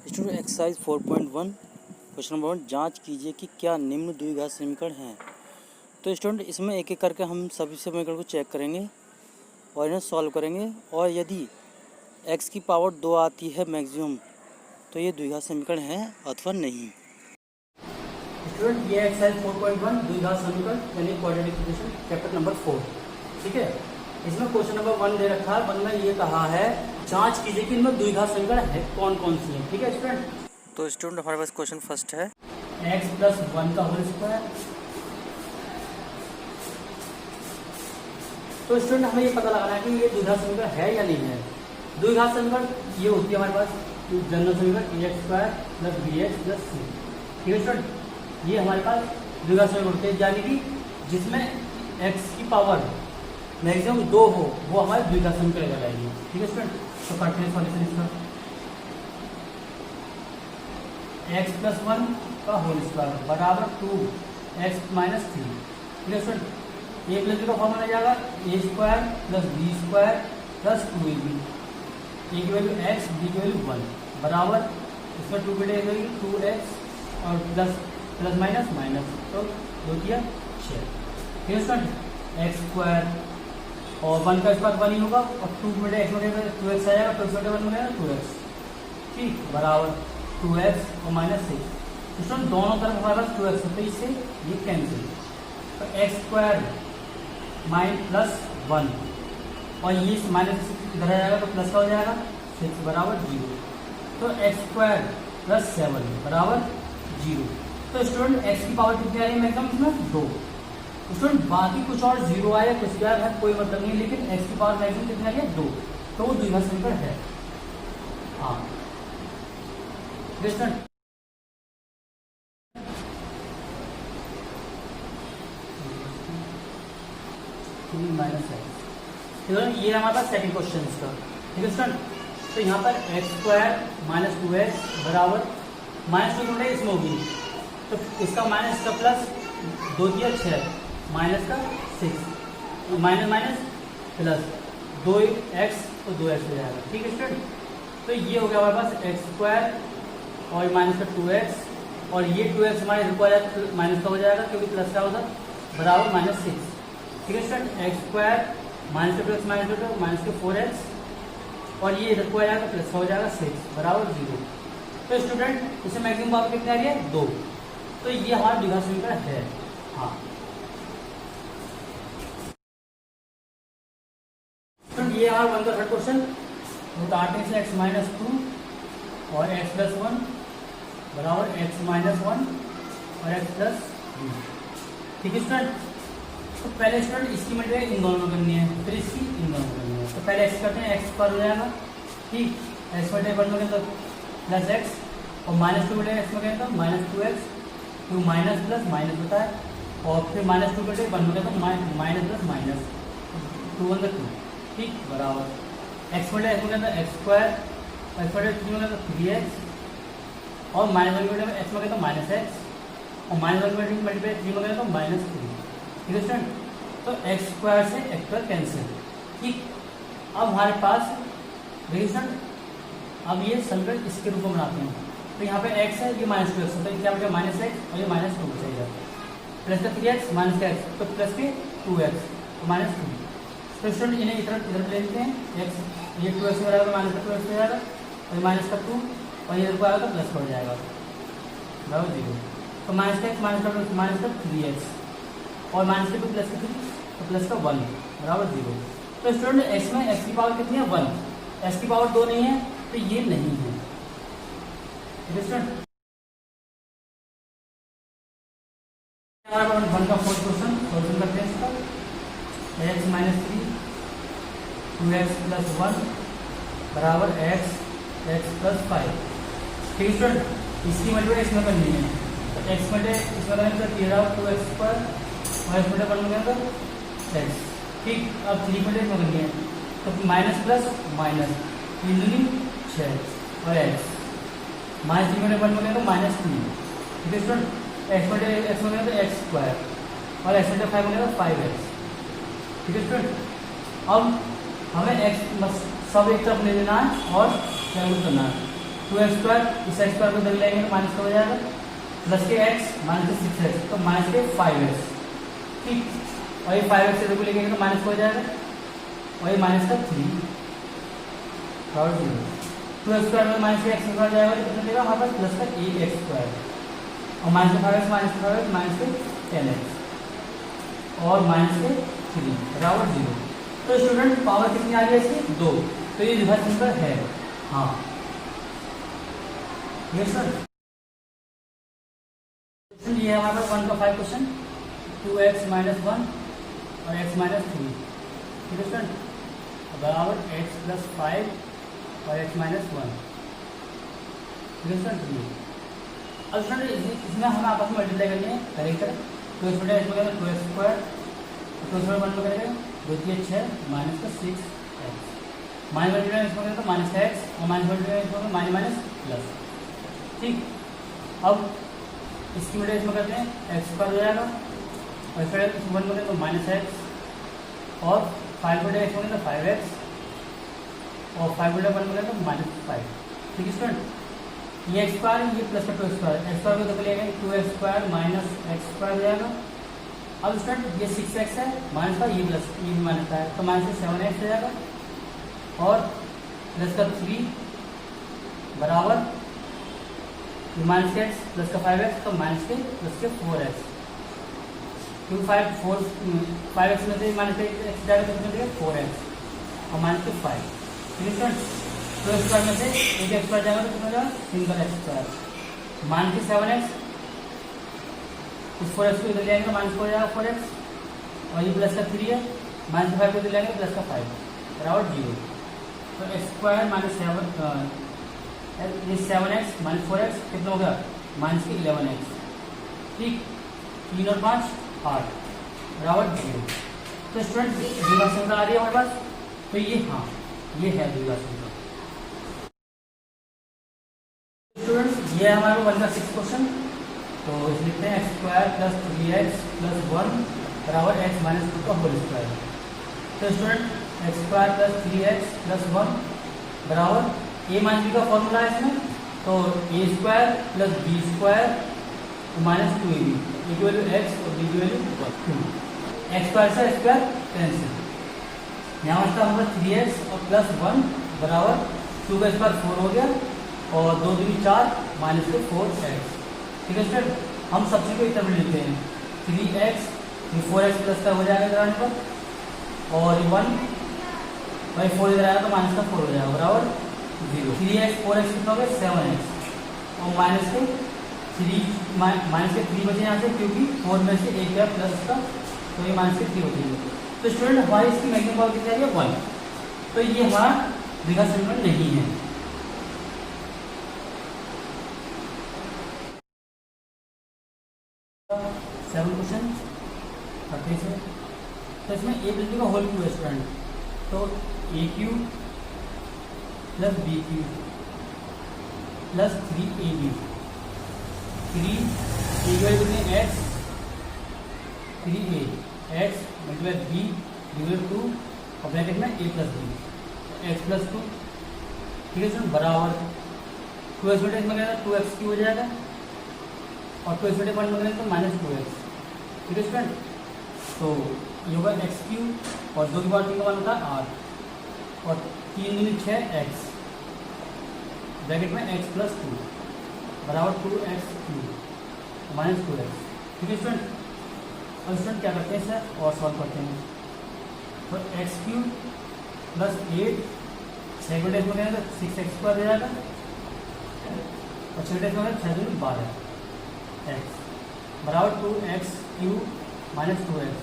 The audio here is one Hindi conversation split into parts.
स्टूडेंट एक्सरसाइज 4.1 क्वेश्चन नंबर 1 जांच कीजिए कि क्या निम्न द्विघात समीकरण हैं। तो स्टूडेंट इसमें एक एक करके हम सभी समीकरण को चेक करेंगे और इन्हें सॉल्व करेंगे, और यदि x की पावर 2 आती है मैक्सिमम तो ये द्विघात समीकरण है अथवा नहीं। स्टूडेंट ये एक्सरसाइज 4.1 द्विघात समीकरण यानी क्वाड्रेटिक इक्वेशन चैप्टर नंबर 4, ठीक है। इसमें क्वेश्चन नंबर 1 दे रखा है। 1 में ये कहा है जांच कीजिए कि इनमें द्विघात समीकरण है कौन कौन सी है, ठीक है स्टूडेंट। तो स्टूडेंट हमारे पास क्वेश्चन फर्स्ट है x प्लस 1 का होल स्क्वायर। तो स्टूडेंट हमें ये पता लगाना है कि ये द्विघात समीकरण है या नहीं है। द्विघात समीकरण ये होती है हमारे पास जनरल समीकरण a x square plus b x plus c, ठीक है स्टूडेंट। ये हमारे पास द्विघात समीकरण होते हैं, यानी कि जिसमें x की पावर मैक्सिमम 2 हो वो हमारे द्विघात समीकरण कहलाएगी, ठीक है स्टूडेंट। तो करते हैं सॉल्यूशन इसका। x प्लस 1 का होल स्क्वायर बराबर 2x माइनस 3, ठीक है स्टूडेंट। ए प्लस बी का फॉर्मूला जाएगा a square plus b square plus 2ab। A की वैल्यू x, बी की वैल्यू 1 बराबर इसमें 2 की वैल्यू 2x और प्लस प्लस माइनस माइनस, तो 2 किया 6, ठीक है स्टूडेंट। एक्स स्क्वायर और 1 का स्क्वायर 1 ही होगा और 2 बटे x बटे 2x आ जाएगा, 2 बटे 1 हो जाएगा 2x, ठीक, बराबर 2x और माइनस 6। स्टूडेंट दोनों तरफ हमारे पास 2x है तो इससे ये कैंसिल, तो एक्स स्क्वायर माइन प्लस 1 और ये माइनस इधर आ जाएगा तो प्लस का हो जाएगा 6 बराबर 0, तो एक्स स्क्वायर प्लस 7 बराबर 0। तो स्टूडेंट एक्स की पावर कितनी आ रही है मैक्सिमम इसमें 2। स्टूडेंट बाकी कुछ और 0 आया कुछ भी आया कोई मतलब नहीं है, लेकिन x की पावर मैक्सिमम कितना है 2, तो वो द्विघात समीकरण है। हाँ स्टूडेंट माइनस है, ये हमारे पास सेकंड क्वेश्चन इसका, ठीक है स्टूडेंट। तो यहाँ पर एक्स स्क्वायर माइनस 2x बराबर माइनस 2 मिनट इसमें होगी, तो इसका माइनस का प्लस 2 दिया 6 माइनस का 6 माइनस माइनस प्लस 2x तो 2x हो जाएगा, ठीक है स्टूडेंट। तो ये हो गया हमारे पास एक्स स्क्वायर और माइनस का 2x और ये 2x हमारे इधर माइनस का हो जाएगा क्योंकि प्लस का होगा बराबर माइनस 6, ठीक है स्टूडेंट। एक्स स्क्वायर माइनस का 2x माइनस का माइनस का 4x और ये इधर को आ जाएगा प्लस का हो जाएगा 6 बराबर 0। तो स्टूडेंट इसमें मैक्सिमम पावर कितनी आ रही है 2, तो ये हमारा द्विघात समीकरण है। हाँ ये हमारा 1 का थर्ड क्वेश्चन बताते हैं एक्स माइनस 2 और एक्स प्लस 1 बराबर एक्स माइनस 1 और एक्स प्लस 2, ठीक है स्टूडेंट। तो पहले स्टूडेंट इसकी मल्टीप्लाई इन दोनों में करनी है, फिर इसकी इन दोनों में करनी है। तो पहले एक्स करते हैं, एक्स पर हो जाएगा, ठीक, एक्स मल्टीप्लाई वन में तो प्लस एक्स और माइनस 2 बटे एक्स में कहें तो minus 2x, 2 minus plus minus होता है और फिर माइनस 2 बटे 1 में कहें तो माइनस प्लस माइनस 2 1 2, ठीक, बराबर एक्स बटे एक्स में कहता है एक्स स्क्वायर, एक्स बटे 3 में कहता है 3x और माइनस 1 बटे एक्स में कहता है माइनस एक्स और माइनस 1 बटे मल्टीप्लाई 3 में कहता है माइनस 3, ठीक है स्टूडेंट। तो एक्स स्क्वायर से एक्स स्क्वायर कैंसिल, ठीक। अब हमारे पास देखिए स्टूडेंट, अब ये समीकरण इसके रूप में बनाते हैं। तो यहाँ पे x है, ये माइनस 2x होता है, क्या बचा माइनस x और ये माइनस 2 बचेगा, प्लस का 3x माइनस का x तो प्लस के 2x तो माइनस 2। तो स्टूडेंट इन्हें इधर ले लेते हैं, x ये 2x हो जाएगा माइनस का 2x हो जाएगा और माइनस का 2 और ये इधर को आएगा प्लस का हो जाएगा बराबर 0। तो माइनस का x माइनस का 3x और माइनस का 2 प्लस का 3 तो प्लस का 1 बराबर 0। तो स्टूडेंट x में x की पावर कितनी है 1, x की पावर 2 नहीं है तो ये नहीं है, ठीक है स्टूडेंट। हमारा 1 का फोर्थ क्वेश्चन सॉल्यूशन करते हैं इसका। x माइनस 3 2x प्लस 1 बराबर x प्लस 5, ठीक है स्टूडेंट। इसकी मल्टीप्लाई इसमें करनी है, तो x मल्टे इसमें करेंगे तो 13 2x पर और x मल्टे 1 में करेंगे तो x, ठीक। अब 3 मल्टे इसमें करनी है तो माइनस प्लस माइनस 3 दूनी 6 और x माइनस 3 बटे 1 में करेंगे तो माइनस 3, ठीक है स्टूडेंट। एक्स बटे एक्स में करेंगे तो एक्स स्क्वायर और एक्स बटे 5 में करेंगे तो 5x, ठीक है स्टूडेंट। अब हमें x सब एक तरफ ले लेना है और कैलकुलेट करना है। 2x² इस x² को इधर लेंगे तो माइनस का हो जाएगा, प्लस के x माइनस के 6x तो माइनस के 5x, ठीक। और ये 5x इधर को लेंगे तो माइनस का हो जाएगा, और ये माइनस का 3 और 0। 2x² में माइनस के x निकल जाएगा तो कितना देगा हमारे पास प्लस का 8x² और माइनस के 5x माइनस के 10x और माइनस के 3 बराबर 0। तो स्टूडेंट पावर कितनी आ गई इसकी 2, तो ये रिवर्स नंबर है। हाँ यस सर। ये है हमारे पास 1 का 5 क्वेश्चन, 2x माइनस 1 और x माइनस 3, ठीक है स्टूडेंट, बराबर x प्लस 5 और x माइनस 1, ठीक है स्टूडेंट। अब स्टूडेंट इसमें हमें आपस में मल्टीप्लाई करनी है, करेक्ट। तो स्टूडेंट इसमें करेंगे 2x² तो इसमें 1 में करेंगे 2 3 6 माइनस का 6x माइनस मल्टीप्लाई इसमें करेंगे तो माइनस का x और माइनस मल्टीप्लाई इसमें माइनस माइनस प्लस, ठीक। अब इसकी मल्टीप्लाई इसमें करते हैं x² हो जाएगा और फिर इसमें 1 में करेंगे तो माइनस x और 5 मल्टीप्लाई इसमें करेंगे तो 5x और 5 मल्टीप्लाई 1 में करेंगे तो माइनस 5, ठीक है स्टूडेंट। ये x² ये प्लस का 2x² x² को तो लेंगे 2x² माइनस x² हो जाएगा। अब स्टूडेंट ये 6x है माइनस का, ये प्लस ये भी माइनस का है तो माइनस से 7x हो जाएगा और प्लस का 3 बराबर माइनस के x प्लस का 5x तो माइनस के प्लस के 4x, क्योंकि 5x में से माइनस के x जाएगा तो कितना देगा 4x और माइनस के 5, ठीक है स्टूडेंट। तो स्क्वायर में से एक x² जाएगा तो कितना जाएगा सिंगल x² मान के 7x, इस 4x को इधर ले आएंगे तो माइनस हो जाएगा 4x और ये प्लस का 3 है, माइनस का 5 को इधर ले आएंगे प्लस का 5 बराबर 0। तो x² माइनस 7 ये 7x माइनस 4x कितना हो गया माइनस के 11x, ठीक। 3 और 5 8 बराबर 0। तो स्टूडेंट द्विघात संख्या आ रही है हमारे पास, तो ये हाँ ये है द्विघात संख्या। स्टूडेंट ये हमारा 1 का 6 क्वेश्चन, तो इसे लिखते हैं x² प्लस 3x प्लस 1 बराबर x माइनस 2 का होल स्क्वायर। तो student x² plus 3x plus 1 बराबर a माइनस b का फॉर्मूला है इसमें, तो a² plus b² minus 2ab equal to x और b की वैल्यू 2, x² से x² कैंसिल, यहाँ बचता हमारा 3x और प्लस 1 बराबर 2 का स्क्वायर 4 हो गया और 2 दूनी 4 माइनस के 4x, ठीक है सर। हम सबसे को एक तरफ लेते हैं 3x 4x प्लस का हो जाएगा इधर आने पर और 1 भाई 4 इधर आएगा तो माइनस का 4 हो जाएगा बराबर 0। 3x 4x कितना हो गया 7x और माइनस के 3 बचे यहाँ से, क्योंकि 4 में से एक गया प्लस का तो ये माइनस के 3 बचेंगे। तो स्टूडेंट हमारी इसकी मैक्सिमम पावर कितनी आ रही है 1, तो ये हमारा द्विघात संख्या नहीं है। सेवन क्वेश्चन करते से, तो इसमें a प्लस b का होल क्यूब है स्टूडेंट, तो a³ plus b³ plus 3ab 3 कितने x 3a x multiply b divide 2 और ब्रैकेट में a plus b x plus 2, ठीक है स्टूडेंट, बराबर 2x में करेगा 2x³ हो जाएगा और 2x बटे 1 में करेंगे तो माइनस 2x, ठीक है स्टूडेंट। तो ये होगा x³ और 2 की पावर 3 का मान होता है 8 और 3 दूनी 6x ब्रैकेट में x प्लस 2 बराबर 2x³ माइनस 2x, ठीक है स्टूडेंट। अब स्टूडेंट क्या करते हैं सर और सॉल्व करते हैं, तो x³ प्लस 8 6 बटे में करेंगे तो 6x² हो जाएगा और 6 बटे में 6 दूनी 12 x बराबर 2x³ माइनस 2x।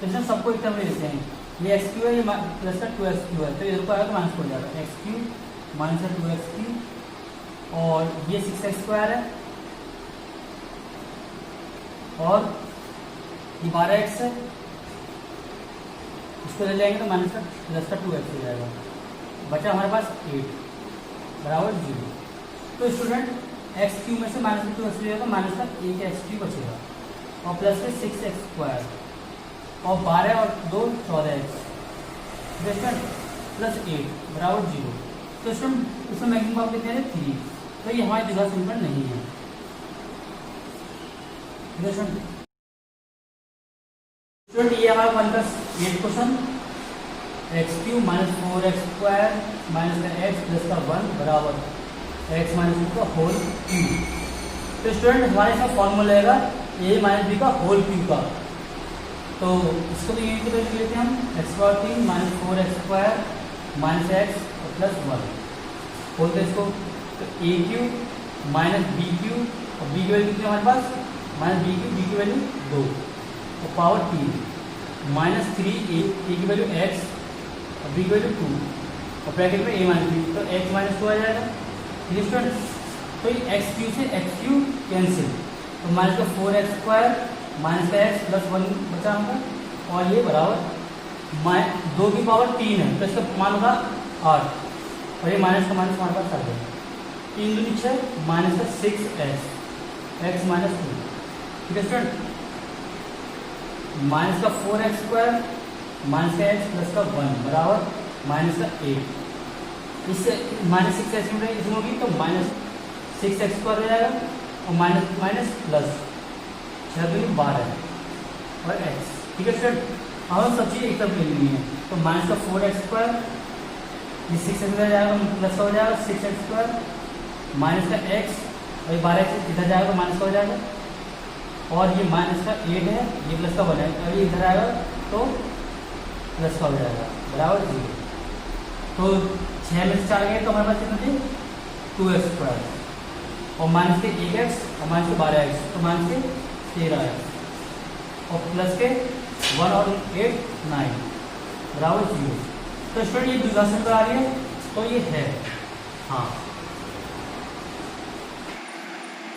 तो इसमें सबको एक तरफ ले लेते हैं, ये x³ है ये प्लस का 2x³ है तो इधर को आएगा तो माइनस हो जाएगा x³ माइनस का 2x³ और ये 6x² है और ये 12x है, इसको ले जाएंगे तो माइनस का प्लस का 2x हो जाएगा, बचा हमारे पास 8 बराबर 0। तो स्टूडेंट x³ में से माइनस का 2x लेगा तो माइनस का 1x³ बचेगा और प्लस के 6x² और 12 और 2 14x प्लस 8 बराबर 0। तो इसमें मैक्सिमम पावर कितनी है 3, तो ये हमारी द्विघात समीकरण नहीं है। स्टूडेंट ये हमारा 1+8 question x³ minus 4x² minus x plus का 1 बराबर x माइनस बी का होल क्यूब। तो स्टूडेंट हमारे इसका फॉर्मूला रहेगा a माइनस बी का होल क्यूब का। तो इसको तो यूनिट की वैल्यू लेते हैं हम x³ minus 4x² minus x plus 1 बोलते हैं इसको। तो a³ माइनस b³ और b की वैल्यू कितनी हमारे पास माइनस b³ की वैल्यू 2 और पावर 3 माइनस 3 a की वैल्यू x और b की वैल्यू 2 और ब्रैकेट में a माइनस b, तो x माइनस 2 आ जाएगा। ठीक है स्टूडेंट, तो ये x³ से x³ कैंसिल, तो माइनस का 4x² माइनस का x प्लस 1 बचा होगा और ये बराबर 2 की पावर 3 है, तो इसका मान होगा 8 और ये माइनस का माइनस हमारे पास आ गया 3 दूनी 6 माइनस का 6x x माइनस 2। ठीक है स्टूडेंट, माइनस का 4x² माइनस का x प्लस का 1 बराबर माइनस का 8। इससे माइनस 6x इसमें होगी तो माइनस 6x² हो जाएगा और माइनस माइनस प्लस 6 दूनी 12 और x। ठीक है स्टूडेंट, हम सब चीज़ एक तरफ ले लेनी है, तो माइनस का 4x² ये 6x हो जाएगा प्लस का हो जाएगा 6x² माइनस का x और ये 12x इधर जाएगा तो माइनस का हो जाएगा और ये माइनस का 8 है ये प्लस का 1 है और ये इधर आएगा तो प्लस का हो जाएगा बराबर 0। तो 6 में से 4 गए तो हमारे पास कितना थे 2x² और माइनस के 1x और माइनस के 12x तो माइनस के 13x और प्लस के 1 और 8 9 बराबर 0। तो स्टूडेंट ये द्विघात समीकरण आ रही है, तो ये है हाँ।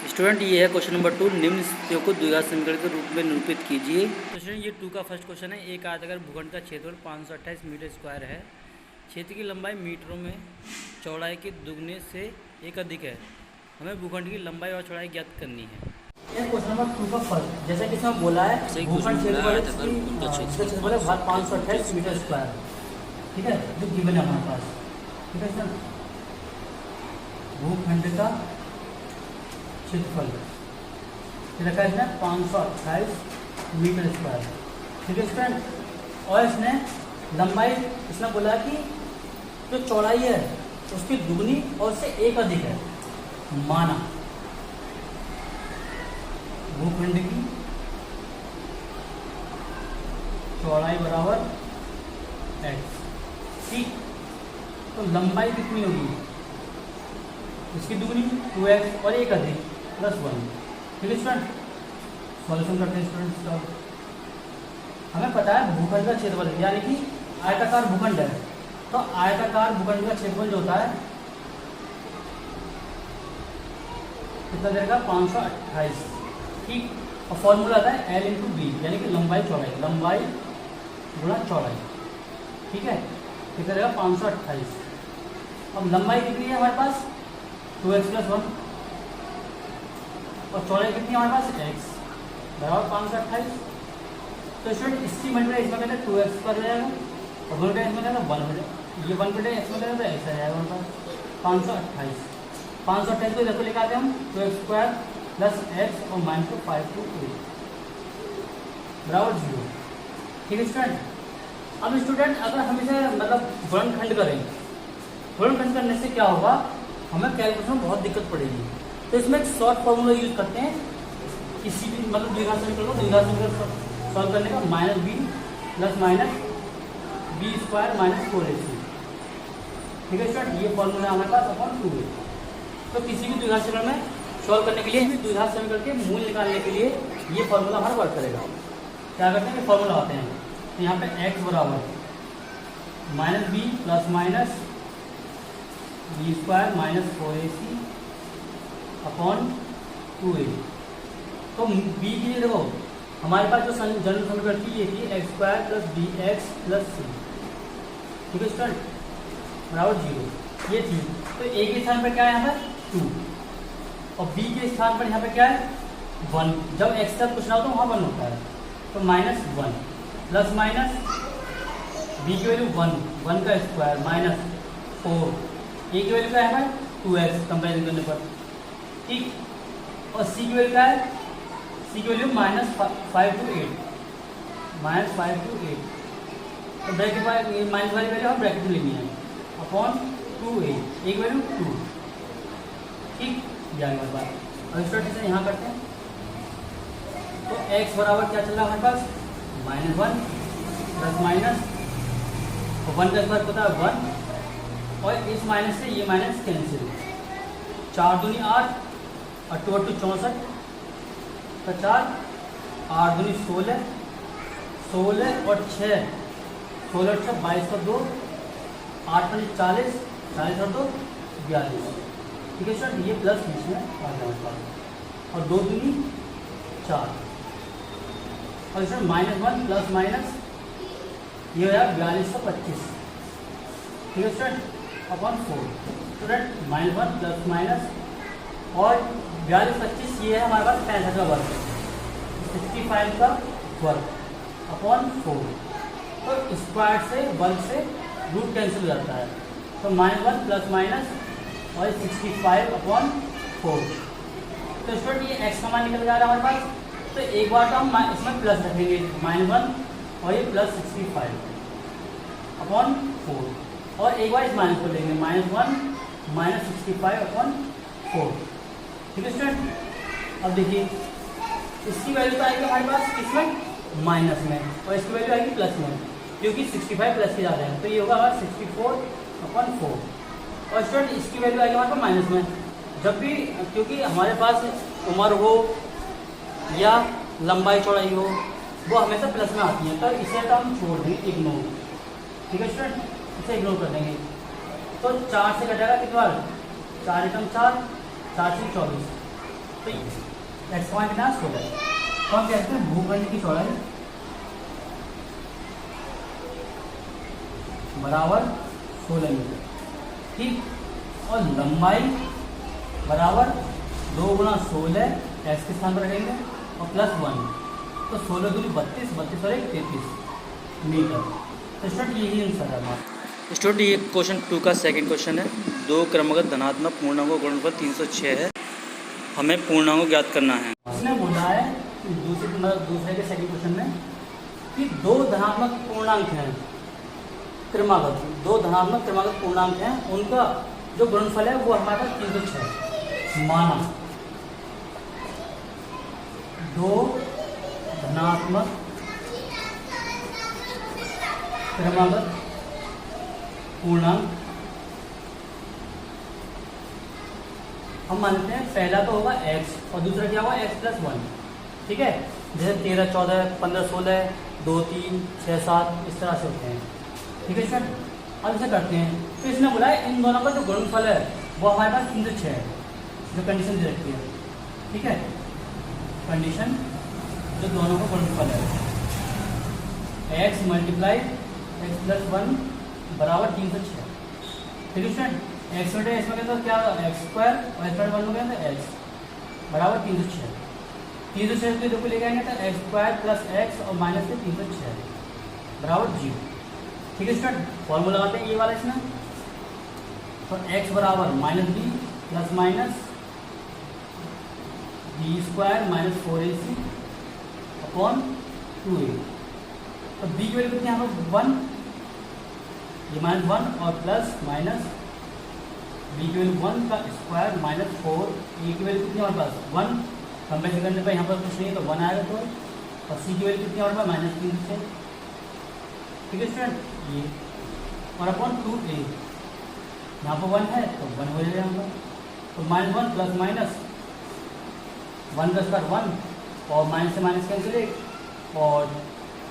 स्टूडेंट ये है क्वेश्चन नंबर 2, निम्न स्थितियों को द्विघात समीकरण के रूप में निरूपित कीजिए। तो स्टूडेंट ये 2 का फर्स्ट क्वेश्चन है। एक आयताकार भूखंड का क्षेत्रफल 528 मीटर स्क्वायर है। क्षेत्र की लंबाई मीटरों में चौड़ाई के दुगने से एक अधिक है। हमें भूखंड की लंबाई और चौड़ाई ज्ञात करनी है। ये क्वेश्चन नंबर 2 का फर्स्ट, जैसा कि इसमें बोला है भूखंड क्षेत्रफल 528 मीटर स्क्वायर, ठीक है, जो गिवन है हमारे पास। ठीक है सर, भूखंड का क्षेत्रफल रखा है इसने 528 मीटर स्क्वायर। ठीक है स्टूडेंट, और इसने लंबाई इसने बोला कि जो चौड़ाई है उसकी दुगनी और उससे एक अधिक है। माना भूखंड की चौड़ाई बराबर x, ठीक, तो लंबाई कितनी होगी इसकी दुगनी 2x और एक अधिक प्लस 1। ठीक है स्टूडेंट, सॉल्यूशन करते हैं स्टूडेंट इसका। हमें पता है भूखंड का क्षेत्रफल यानी कि आयताकार भूखंड है, तो आयताकार भूखंड का क्षेत्रफल जो होता है कितना देगा 528, ठीक, और फॉर्मूला आता है L × B यानी कि लंबाई चौड़ाई, लंबाई गुणा चौड़ाई। ठीक है, कितना देगा 528। अब लंबाई कितनी है हमारे पास 2x + 1 और चौड़ाई कितनी है हमारे पास x बराबर 528। तो स्टूडेंट इसकी मल्टीप्लाई इसमें कहते हैं 2x पर हो जाएगा और 1 इसमें कहते हैं 1 हो जाएगा, ये 1 x में कहते हैं x आ जाएगा हमारे पास 528 को देखो लेकर आते हैं हम 2x² + x और -5 to 8 बराबर 0। ठीक है स्टूडेंट, अब स्टूडेंट अगर हम इसे मतलब गुणनखंड करें, गुणनखंड करने से क्या होगा, हमें कैलकुलेशन में बहुत दिक्कत पड़ेगी। तो इसमें एक शॉर्ट फॉर्मूला यूज करते हैं किसी भी मतलब द्विघात समीकरण को, द्विघात समीकरण सॉल्व करने का -b + -b² - 4ac। ठीक है स्टूडेंट, ये फॉर्मूला हमारे पास अपॉन 2 है। तो किसी भी द्विघात समीकरण में सॉल्व करने के लिए हमें द्विघात समीकरण के मूल निकालने के लिए ये फॉर्मूला हमारा वर्क करेगा। क्या करते हैं, फॉर्मूला आते हैं तो यहाँ पे x बराबर -b + -b² - 4ac upon 2a। तो b की लिए देखो हमारे पास जो जनरल समीकरण थी ये थी x² + bx + c। ठीक है स्टूडेंट, बराबर 0 ये थी। तो a के स्थान पर क्या है यहाँ पर 2 और b के स्थान पर यहाँ पे क्या है 1। जब x तक कुछ ना हो तो वहाँ 1 होता है, तो -1 प्लस माइनस b की वैल्यू 1 का स्क्वायर -4 a की वैल्यू क्या है 2x कंपेरिजन करने पर ठीक। और सी की वैल्यू क्या है, सी की वैल्यू -5 to 8, -5 to 8। तो ब्रैकेट माइनस वाली वैल्यू हम ब्रैकेट में लिखनी है अपॉन 2a, एक वैल्यू 2। ठीक, ये हमारे पास। अब स्टार्ट से यहाँ करते हैं तो x बराबर क्या चल रहा है हमारे पास, -1 प्लस माइनस, और 1 का स्क्वायर होता है 1, और इस माइनस से ये माइनस कैंसिल, 4 दूनी 8 और 2 8 64 का 4, 8 दूनी 16, 16 और 6, 16 और 6 22 का 2, 8 पंजे 40, 40 और 2 42। ठीक है सर, ये प्लस बीच में आ गया हमारे पास, और 2 दूनी 4, और सर -1 प्लस माइनस ये हो जाएगा 4225। ठीक है sir, upon 4। Student -1 plus minus, और 4225 ये है हमारे पास 65 का वर्ग, 65 का वर्ग अपॉन 4। तो स्क्वायर से वर्ग से रूट कैंसिल हो जाता है, तो -1 प्लस माइनस और 65 अपॉन 4। तो स्टूडेंट ये x का मान निकल जा रहा है हमारे पास। तो एक बार तो हम इसमें प्लस रखेंगे, -1 और ये प्लस 65 अपॉन 4, और एक बार इस माइनस को लेंगे, -1 -65 अपॉन 4। ठीक है स्टूडेंट, अब देखिए इसकी वैल्यू तो आएगी हमारे पास इसमें माइनस में, और इसकी वैल्यू आएगी प्लस में, क्योंकि 65 प्लस के ज़्यादा है, तो ये होगा हमारा 64 अपॉन 4। और स्टूडेंट इसकी वैल्यू आएगी हमारे पास माइनस में, जब भी, क्योंकि हमारे पास उम्र हो या लंबाई चौड़ाई हो वो हमेशा प्लस में आती है, तो इसे तो हम छोड़ देंगे, इग्नोर। ठीक है स्टूडेंट, इसे इग्नोर कर देंगे। तो 4 से कटेगा कितनी बार, 4 एकम 4, 4 से 24, तो एक्स का मान कितना 16। तो हम कहते हैं भूखंड की चौड़ाई बराबर 16 मीटर। ठीक, और लंबाई बराबर 2 गुना 16 एक्स के स्थान पर रखेंगे, और प्लस 1, तो 16 दूनी 32, 32 और 1 33 मीटर। तो स्टूडेंट यही आंसर है हमारा। स्टूडेंट ये क्वेश्चन 2 का सेकंड क्वेश्चन है। 2 क्रमगत धनात्मक पूर्णांकों का गुणनफल 306 है, हमें पूर्णांकों ज्ञात करना है। उसने बोला है दूसरे के सेकंड क्वेश्चन में कि 2 धनात्मक पूर्णांक हैं क्रमागत, 2 धनात्मक क्रमागत पूर्णांक हैं, उनका जो गुणनफल है वो हमारे पास 306। माना 2 धनात्मक क्रमागत पूर्णांक, हम मानते हैं पहला तो होगा x और दूसरा क्या होगा x प्लस 1। ठीक है, जैसे 13 14 15 16 2 3 6 7 इस तरह से होते हैं। ठीक है सर, अब इसे करते हैं। तो इसने बोला है इन दोनों का जो गुणनफल है वो हमारे पास 306 है, जो कंडीशन दे रखी है। ठीक है, कंडीशन जो दोनों का गुणनफल है x मल्टीप्लाई x प्लस 1 बराबर 306। ठीक है स्टूडेंट, एक्स में इसमें कहते क्या एक्स स्क्वायर और एक्स 1 हो गया था x बराबर 306। 306 के 2 को लेके आएंगे तो एक्स स्क्वायर प्लस एक्स और माइनस से 306 बराबर 0। ठीक है स्टूडेंट, फॉर्मूला लगाते हैं ये वाला इसमें, तो x बराबर -b plus minus B square minus 4ac upon 2a। तो b की वैल्यू कितनी है हम 1, ये -1 और प्लस माइनस बी की वैल्यू 1 का स्क्वायर माइनस 4, ए की वैल्यू कितनी हमारे पास 1, कंपेयर करने पर यहाँ पर कुछ नहीं है तो 1 आएगा, तो और सी की वैल्यू कितनी हमारे पास -3 से। ठीक है स्टूडेंट, ये और अपॉन 2a, यहाँ पर 1 है तो 1 हो जाएगा यहाँ पर, तो -1 प्लस माइनस 1 का स्क्वायर 1 और माइनस से माइनस कैंसिल 1, और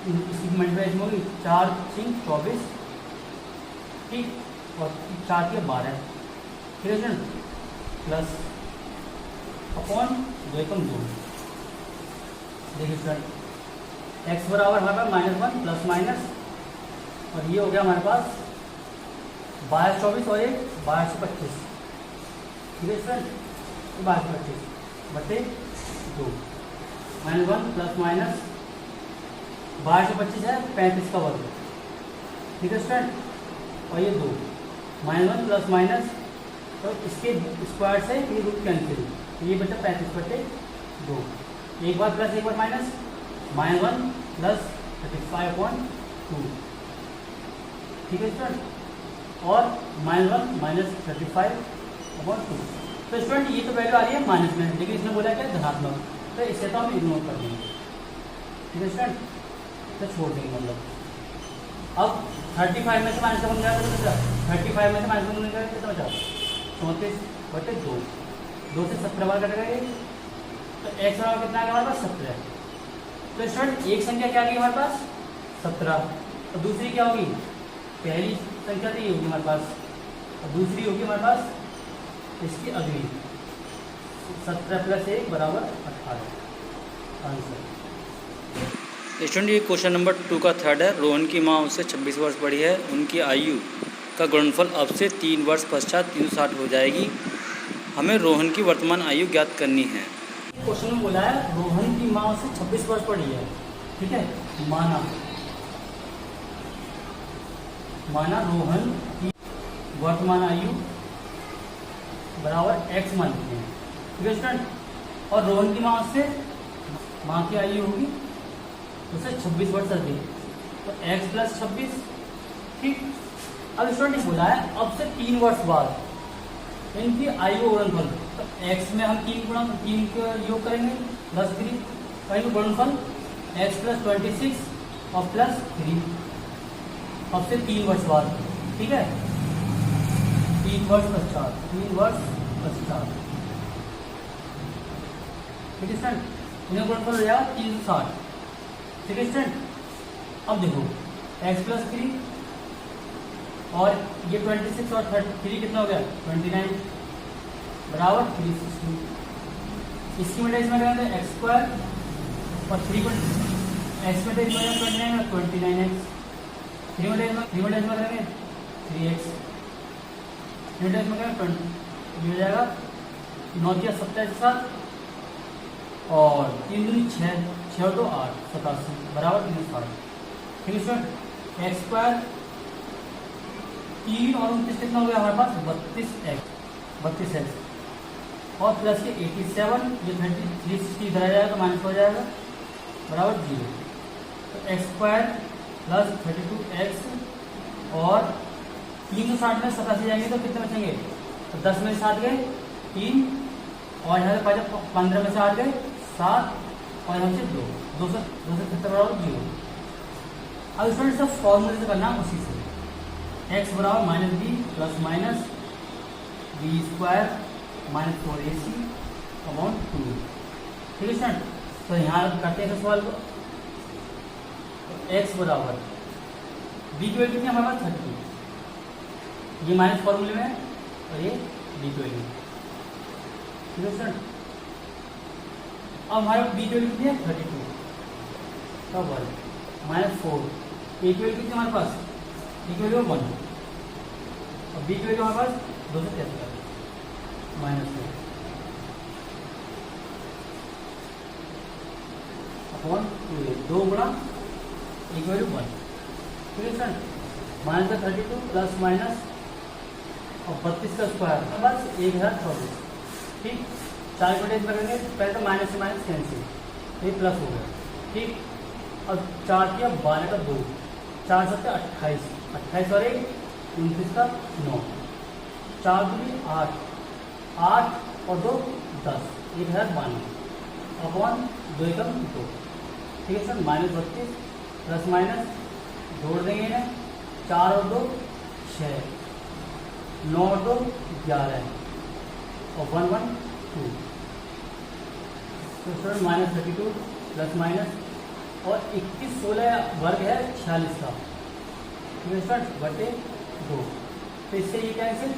इसी की मल्टीप्लाइजेशन होगी 4 3 24। ठीक, और 4 के 12। ठीक है सर, प्लस अपॉन 2 एकम 2। देखिए स्टूडेंट एक्स बराबर हमारे पास -1 प्लस माइनस, और ये हो गया हमारे पास 22 24 और 1 12 से 25। ठीक है स्टूडेंट, 12 से 25 बटे 2, -1 प्लस माइनस 12 से 25 है 35 का वर्ग। ठीक है स्टूडेंट, और ये 2 -1 प्लस माइनस, तो इसके स्क्वायर से ये रूट कैंसिल, तो ये बचा 35/2। एक बार प्लस एक बार माइनस, -1 प्लस 35/2, ठीक है स्टूडेंट, और -1 माइनस 35/2। तो स्टूडेंट ये तो वैल्यू आ रही है माइनस में, लेकिन इसने बोला क्या धनात्मक, तो इसे तो हम इग्नोर कर देंगे, ठीक है स्टूडेंट, तो छोड़ देंगे मतलब। अब 35 में से माइनस का बन जाएगा, 35 में से माइनस का बन जाएगा कितना बचा, 34/2, 2 से 17 बार कटेगा ये, तो x बराबर कितना आ गया हमारे पास 17। तो स्टूडेंट एक संख्या क्या आ गई हमारे पास 17, और दूसरी क्या होगी, पहली संख्या तो ये होगी हमारे पास, और दूसरी होगी हमारे पास इसकी अगली, 17 + 1 = 18 आंसर। स्टूडेंट ये क्वेश्चन नंबर 2 का थर्ड है। रोहन की माँ उससे 26 वर्ष बड़ी है, उनकी आयु का गुणनफल अब से 3 वर्ष पश्चात 360 हो जाएगी। हमें रोहन की वर्तमान आयु ज्ञात करनी है। क्वेश्चन में बोला है रोहन की माँ उससे 26 वर्ष बड़ी है, ठीक है, माना रोहन की वर्तमान आयु बराबर x मानते हैं, ठीक है स्टूडेंट, और रोहन की माँ की आयु होगी उससे 26 वर्ष अधिक, तो x + 26, ठीक। अब स्टूडेंट बोला है अब से 3 वर्ष बाद इनकी आयु गुणनफल, तो x में हम 3 का योग करेंगे +3, आयु गुणनफल x + 26 और +3 अब से 3 वर्ष बाद, ठीक है, 3 वर्ष पश्चात, ठीक है स्टूडेंट, इन्हें गुणनफल हो जाएगा 360, ठीक है स्टूडेंट। अब देखो x + 3 और ये 26 और 3 कितना हो गया 29 बराबर 360। इसकी मल्टीप्लाई में करेंगे x² और 3 x में 29 और 29x, 3 मल्टीप्लाई में करेंगे 3x, 3 मल्टीप्लाई में करेंगे 20, ये हो जाएगा 9 × 27 के साथ, और 3 × 6, 6 और 2 8, 87 बराबर 360, ठीक है स्टूडेंट। x² 3 और 29 कितना हो गया हमारे पास 32x, और प्लस के 87, ये 360 इधर आ जाएगा तो माइनस हो जाएगा बराबर 0, तो x² + 32x, और 360 में 87 जाएंगे तो कितने बचेंगे, तो 10 में 7 गए 3, और यहाँ से 15 में से 8 गए 7, और यहाँ से 2, 270 बराबर 0। अब स्टूडेंट सब फॉर्मूले से करना उसी से, x बराबर -b + -b² -4ac/2, ठीक है स्टूडेंट। तो यहाँ करते हैं सवाल को, तो x बराबर b की वैल्यू कितनी हमारे पास 30, ये माइनस फॉर्मूले में है, और ये b की वैल्यू, ठीक है स्टूडेंट। अब हमारे b की वैल्यू कितनी है 32, तब -4, a की वैल्यू कितनी हमारे पास, a की वैल्यू 1, और b की वैल्यू हमारे पास 273 -2 अपॉन 2 गुणा a की वैल्यू 1, ठीक है सर, -32 प्लस माइनस और 32 का स्क्वायर बस 1024, ठीक। 4 को डेज करेंगे पहले तो माइनस से माइनस कैंसिल, ये प्लस हो गया, ठीक। और 4 किया 12 का 2, 4 7 28, 28 और 1 29 का 9, 4 दूनी 8, 8 और 2 10, 1092 अपॉन 2 एकम 2, ठीक है सर। -32 प्लस माइनस जोड़ देंगे ना, 4 और 2 6, 9 और 2 11 और 112, तो सर -32 प्लस माइनस और 21 16 वर्ग है 46 का, ठीक है सर, बटे 2, तो इससे ये कैंसिल,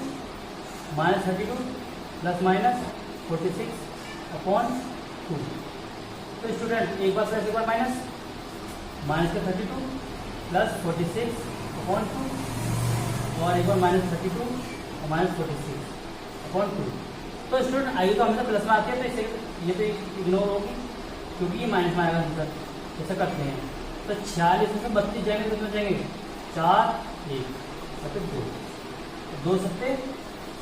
-32 प्लस माइनस 46 अपॉन 2, तो स्टूडेंट एक बार प्लस एक बार माइनस, -32 प्लस 46 अपॉन 2, और एक बार -32 और -46 अपॉन 2। तो स्टूडेंट आयु तो हमेशा प्लस में आती है, तो इसे ये तो इग्नोर होगी क्योंकि ये माइनस में आएगा आंसर, ऐसा करते हैं। तो 46 में 32 जाएंगे तो कितने जाएंगे 4 1 बटे 2, 2 7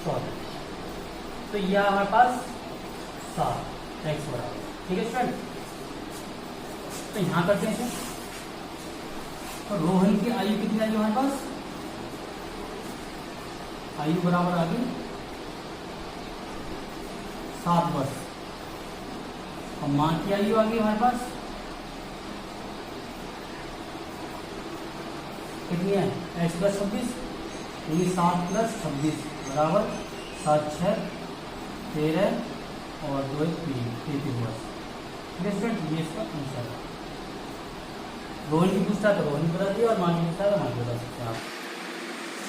14, तो यह हमारे पास 7 एक्स बराबर, ठीक है स्टूडेंट। तो यहाँ करते हैं इसे। तो रोहन की आयु कितनी आई हमारे पास, आयु बराबर आ गई 7 वर्ष, और माँ की आयु आ गई हमारे पास कितनी है, x प्लस 26, यानी 7 प्लस 26 बराबर 7 6 13 और 2 3 33 वर्ष, ठीक है स्टूडेंट। ये इसका आंसर है। रोहन की पूछता है तो रोहन बता दिया, और माँ की पूछता है तो माँ की बता सकते हैं आप।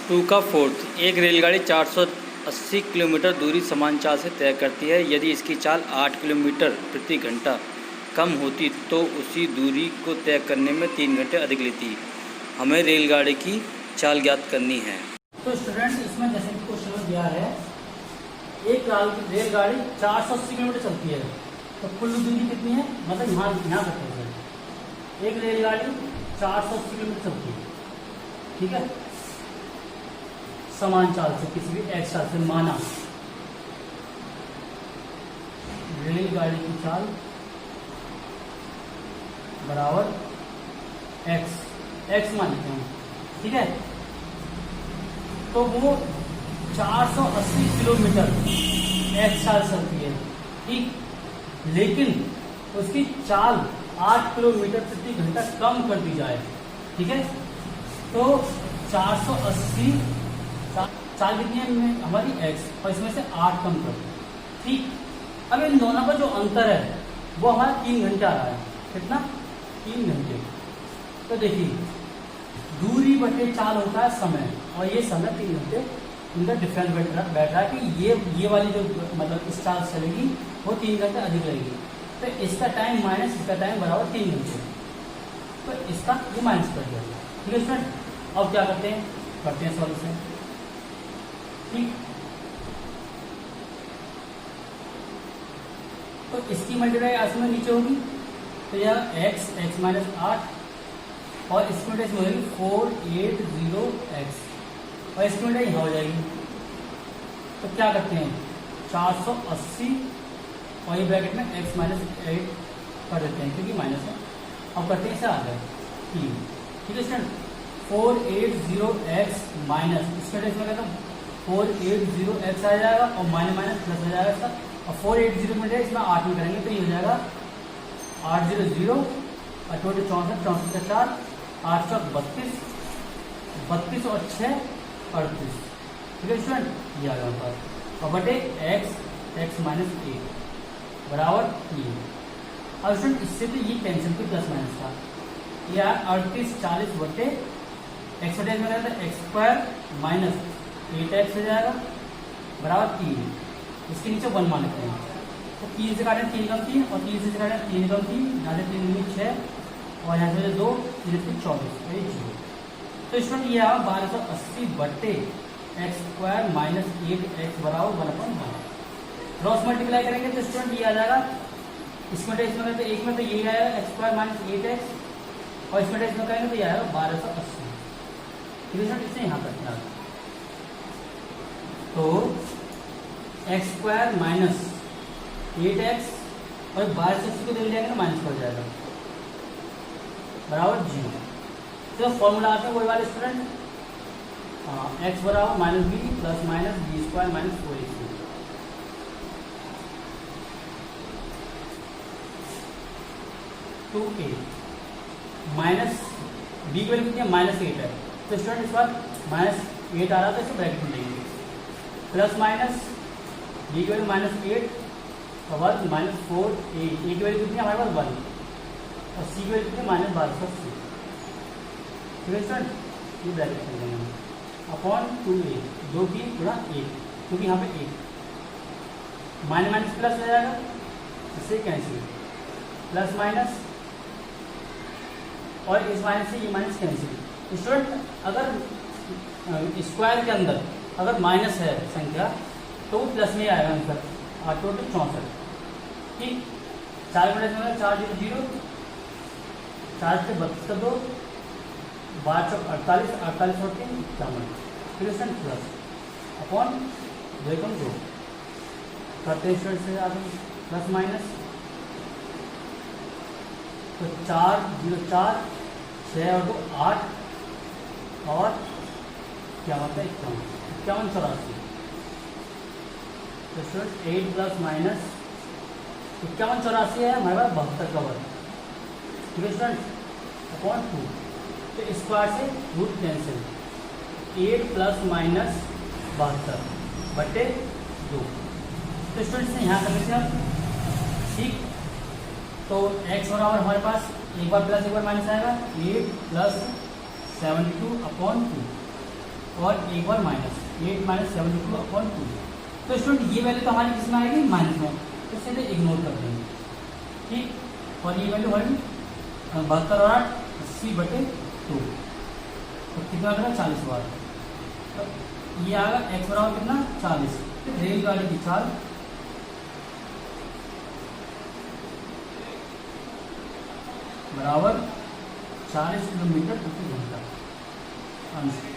2 का फोर्थ, एक रेलगाड़ी 480 किलोमीटर दूरी समान चाल से तय करती है। यदि इसकी चाल 8 किलोमीटर प्रति घंटा कम होती तो उसी दूरी को तय करने में 3 घंटे अधिक लेती। हमें रेलगाड़ी की चाल ज्ञात करनी है। तो स्टूडेंट इसमें जैसे क्वेश्चन दिया है, एक रेलगाड़ी 480 किलोमीटर चलती है, तो कुल दूरी कितनी है, मतलब यहाँ करते हैं। एक रेलगाड़ी 480 किलोमीटर चलती है, ठीक है, समान चाल से, किसी भी एक्स चाल से माना। रेलगाड़ी की चाल बराबर एक्स मान लेते हैं, ठीक है। तो वो 480 किलोमीटर एक्स चाल चलती है, ठीक, लेकिन उसकी चाल 8 किलोमीटर प्रति घंटा कम कर दी जाए, ठीक है। तो 480 चाल कितनी है हमारी एक्स, और इसमें से 8 कम कर दो, ठीक। अब इन दोनों का जो अंतर है वो हमारा 3 घंटे आ रहा है, कितना, 3 घंटे। तो देखिए दूरी बटे चाल होता है समय, और ये समय 3 घंटे, इनका डिफरेंस बैठ रहा है कि ये वाली जो मतलब इस चाल चलेगी वो 3 घंटे अधिक लगेगी। तो इसका टाइम माइनस इसका टाइम बराबर 3 घंटे, तो इसका ये माइनस कर दिया, ठीक है स्टूडेंट। अब क्या करते हैं सॉल्यूशन, ठीक। तो इसकी मल्टीप्लाई आसमान नीचे होगी, तो यह x माइनस 8, और इसमें हो जाएगी 480x, और इसमें यहाँ हो जाएगी। तो क्या करते हैं 480 और ये ब्रैकेट में x माइनस 8 कर देते हैं क्योंकि माइनस है। अब करते हैं इसे आ गया 3, ठीक है स्टूडेंट। 480x माइनस इसमें कहता हूँ 480x आ जाएगा, और माइनस माइनस प्लस हो जाएगा इसका, और 480 में इसमें 8 में करेंगे तो ये हो जाएगा 800 और टोटल 64 का 4 8 चौक 32 32 और 6 38, ठीक है स्टूडेंट। ये आ गया हमारे पास, और बटे x माइनस 8 बराबर 3। अब स्टूडेंट इससे तो ये कैंसिल की प्लस माइनस का, ये 38 40 बटे एक्स बटे में रहता है एक्स स्क्वायर माइनस 8x हो जाएगा बराबर 3। इसके नीचे 1 मान लेते हैं, तो 3 से काटे 3 कम 3, और 3 से काटे 3 कम 3, यहाँ से 3 दूनी 6, और यहाँ से 2 3 से 24, ये 0। तो स्टूडेंट ये आया 1280 बटे एक्स स्क्वायर माइनस 8x बराबर 1/12। क्रॉस मल्टीप्लाई करेंगे तो स्टूडेंट ये आ जाएगा, इसमें तो एक में तो यही आएगा एक्स स्क्वायर माइनस 8x, और इसमें करेंगे तो ये आएगा 1280, ठीक है स्टूडेंट। इसे यहाँ करते हैं तो एक्स स्क्वायर माइनस 8x और 1280 को दे जाएंगे ना माइनस पड़ जाएगा बराबर 0। तो फॉर्मूला आते हैं वही वाले स्टूडेंट, एक्स बराबर minus B plus minus B square minus 4ac। तो ए माइनस बी की वैल्यू कितनी है माइनस 8 है, तो स्टूडेंट इस बार माइनस 8 आ रहा था, इसे ब्रैकेट में लेंगे, प्लस माइनस बी की वैल्यू माइनस 8 और बाद माइनस 4a, ए की वैल्यू कितनी है हमारे पास 1, और सी की वैल्यू कितनी माइनस 1280, ठीक है स्टूडेंट। ये ब्रैकेट में लेंगे अपॉन 2a, 2 की गुणा 1, क्योंकि यहाँ पे 1 माइनस माइनस प्लस हो जाएगा, इससे कैंसिल, प्लस माइनस और इस माइनस से ये माइनस कैंसिल। स्टूडेंट अगर स्क्वायर के अंदर अगर माइनस है संख्या तो वो प्लस में आएगा आंसर, टोटल 64, ठीक। 4 बटे 4 0 0, 4 से 32 का 2, 12 चौक 48 48 और 3 51, फिर स्टूडेंट प्लस अपॉन 2 करते हैं स्टूडेंट से आगे। प्लस माइनस, तो 4 0 4 6 और 2 8 और क्या होता है 51 84। तो स्टूडेंट 8 प्लस माइनस 51 84 है हमारे पास 72 का वर्ग, ठीक है स्टूडेंट अपॉन 2। तो इस बार से रूट कैंसिल, 8 प्लस माइनस 72 बटे 2। तो स्टूडेंट्स ने यहाँ कर लीजिए आप, ठीक। तो x बराबर हमारे पास एक बार प्लस एक बार माइनस आएगा, 8 प्लस 72 अपॉन 2 और एक बार माइनस 8 माइनस 72 अपॉन 2। तो स्टूडेंट ये वैल्यू तो हमारी किस में आएगी माइनस में, तो इसे इग्नोर कर देंगे, ठीक। और ये वैल्यू हमारी 72 और 8 80 बटे 2, तो कितना आ गया 40 बार। तो ये आएगा x बराबर कितना 40। रेलगाड़ी की चाल बराबर 40 किलोमीटर प्रति घंटा आंसर।